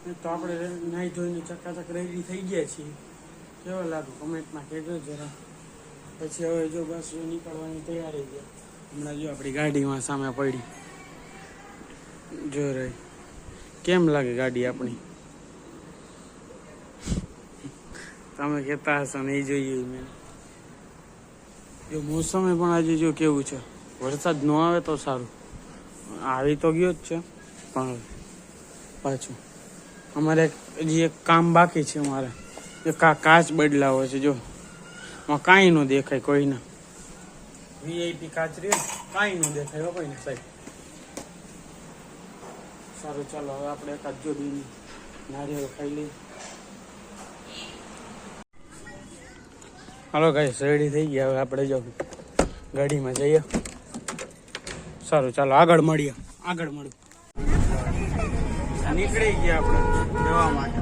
તો આપણે નાહી ધોઈને ચકાચક રેડી થઈ ગયા છીએ. કેવો લાગુ કમેન્ટમાં કહેજો જરા. પછી હવે જો બસ નીકળવાની તૈયારી છે. હમણાં જો આપણી ગાડીમાં સામે પડી જો રહી. કેમ લાગે ગાડી આપણી? તમે કહેતા હશો ને એ જોઈએ મેં. જો મોસમે પણ આજે જો કેવું છે, વરસાદ ન આવે તો સારું. આવી તો ગયો જ છે પણ પાછું અમારે હજી એક કામ બાકી છે. અમારે એક કાચ બદલાવો છે. જો કાંઈ ન દેખાય કોઈને. વીઆઈપી કાચ રહ્યો, કાંઈ ન દેખાય કોઈને સાહેબ. સારું ચાલો હવે આપણે એકાદ જોડી નારિયેળ ખાઈ લઈએ. હાલો ગાઈસ, રેડી થઈ ગયા. હવે આપણે જો ગાડીમાં જઈએ. સારું ચાલો આગળ મળીએ. નીકળી ગયા આપણે જવા માટે.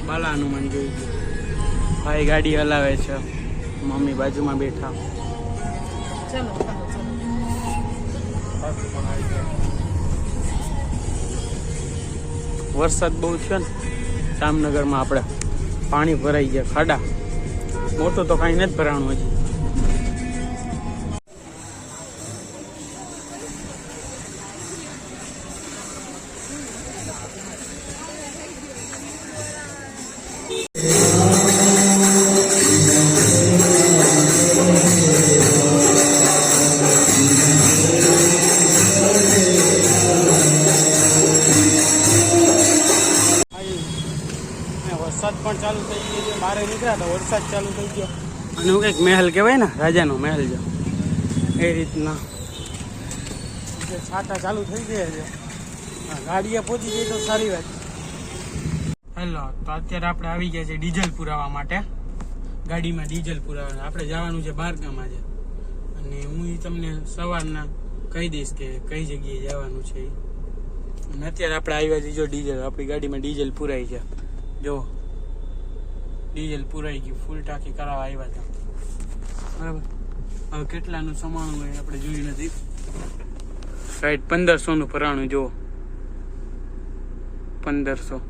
બાલા હનુમાન જોઈ ગયા. ભાઈ ગાડી હલાવે છે, મમ્મી બાજુમાં બેઠા. વરસાદ બહુ છે ને જામનગરમાં. આપણે પાણી ભરાઈ ગયા. ખાડા મોટું તો કાંઈ નથી ભરાણું હજી. વરસાદ પણ ચાલુ થઈ ગયો છે. બહાર નીકળ્યા તો વરસાદ ચાલુ થઈ ગયો. અને હું કંઈક મહેલ કહેવાય ને, રાજાનો મહેલ છે એ રીતના છાટા ચાલુ થઈ ગયા છે. ગાડીએ પહોંચી ગઈ તો સારી વાત. હેલો, તો અત્યારે આપણે આવી ગયા છે ડીઝલ પુરાવા માટે. ગાડીમાં ડીઝલ પુરાવા આપણે જવાનું છે બહારગામ આજે. અને હું તમને સવારના કહી દઈશ કે કઈ જગ્યાએ જવાનું છે. અને અત્યારે આપણે આવ્યા છીએ જો ડીઝલ. આપણી ગાડીમાં ડીઝલ પુરાઈ છે. જો ડીઝલ પુરાઈ ગયું. ફૂલ ટાંકી કરાવવા આવ્યા હતા. બરાબર. હવે કેટલાનું સમાણું હોય આપણે જોયું નથી. સાઈડ 1500 નું ભરાણું. જો 1500.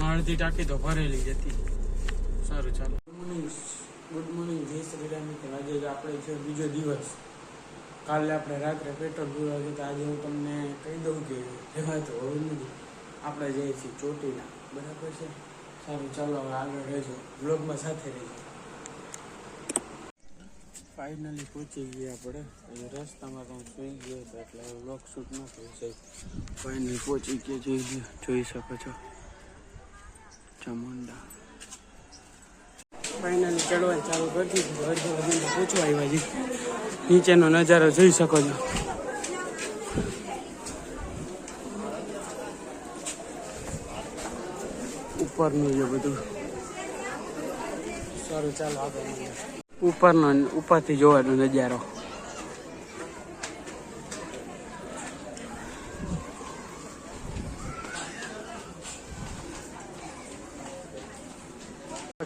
અડધી ટાંકી તો ભરેલી જ હતી. સારું ચાલો. ગુડ મોર્નિંગ, જય શ્રી રામ. આજે આપણે છે બીજો દિવસ. કાલે આપણે રાત્રે પેટ્રોલ પૂરવા જતા. આજે હું તમને કહી દઉં કે એમાં તો હવે નથી. આપણે જઈએ છીએ ચોટીલા. બરાબર છે. સારું ચાલો હવે આગળ રહેજો, બ્લોગમાં સાથે રહેજો. ફાઇનલી પહોંચી ગયા આપણે. રસ્તામાં તો સુઈ ગયો હતો એટલે બ્લોગ શૂટ ન કરી શકે. ફાઇનલી પહોંચી ગયા જોઈ શકો છો ચામુંડા. ફાઇનલી ચડવાનું ચાલુ કરી દીધું. અડધો વાગ્યામાં પહોંચવા આવ્યા છે. નીચેનો નજારો જોઈ શકો છો. ઉપરનું છે બધું. સારું ચાલો આગળ. ઉપરથી જોવાનો નજારો.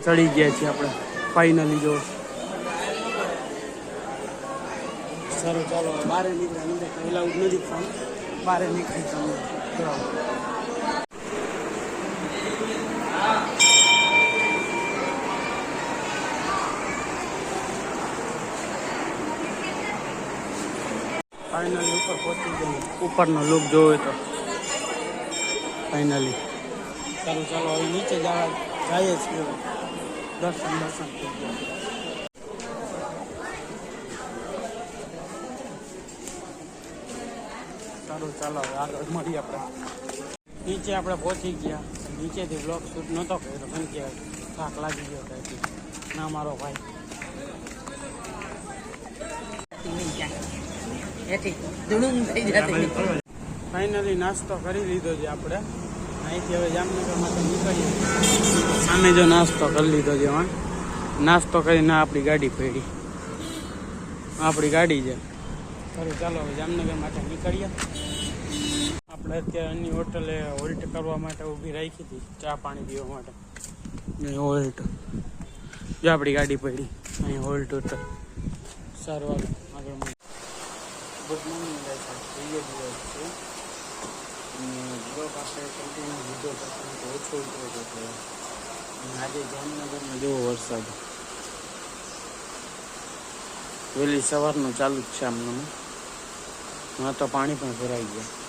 ચડી ગયા છીએ આપણે ફાઇનલી. જો સારું ચાલો બહાર નીકળ્યા. અંદર પહેલા નથી ખાવાનું. બહાર નીકળી તમે ફાઇનલી ઉપર પહોંચી ગયું. ઉપરનો લુક જોવે તો ફાઇનલી. સારું ચાલો હવે નીચે જઈએ છીએ. દર્શન થઈ ગયા. સારું ચાલો આગળ મળીએ આપણે. નીચે આપણે પહોંચી ગયા. નીચેથી બ્લોગ શૂટ નહોતો કર્યો કારણ કે થાક લાગી ગયો હતો. ના મારો ભાઈ ફાઇનલી નાસ્તો કરી લીધો છે આપણે. અહીંથી હવે જામનગરમાં તો નીકળીએ. સામે જો નાસ્તો કરી લીધો છે. નાસ્તો કરીને આપણી ગાડી પડી. આપણી ગાડી છે. સારું ચાલો હવે જામનગર માટે નીકળીએ. આપણે અત્યારે અન્ય હોટલે હોલ્ટ કરવા માટે ઊભી રાખી હતી ચા પાણી પીવા માટે. હોલ્ટ જો આપણી ગાડી પડી અહીં હોલ્ટ હોટલ. સારું આગળ ગુડ મોર્નિંગ ગાઈસ, આ ત્રીજો દિવસ છે અને બ્લોક આપણે કન્ટિન્યુ લીધો કરતાં તો ઓછો ઉતરો હતો. અને આજે જામનગરમાં જેવો વરસાદ વહેલી સવારનો ચાલુ જ છે. આમનામાં તો પાણી પણ ભરાઈ ગયા.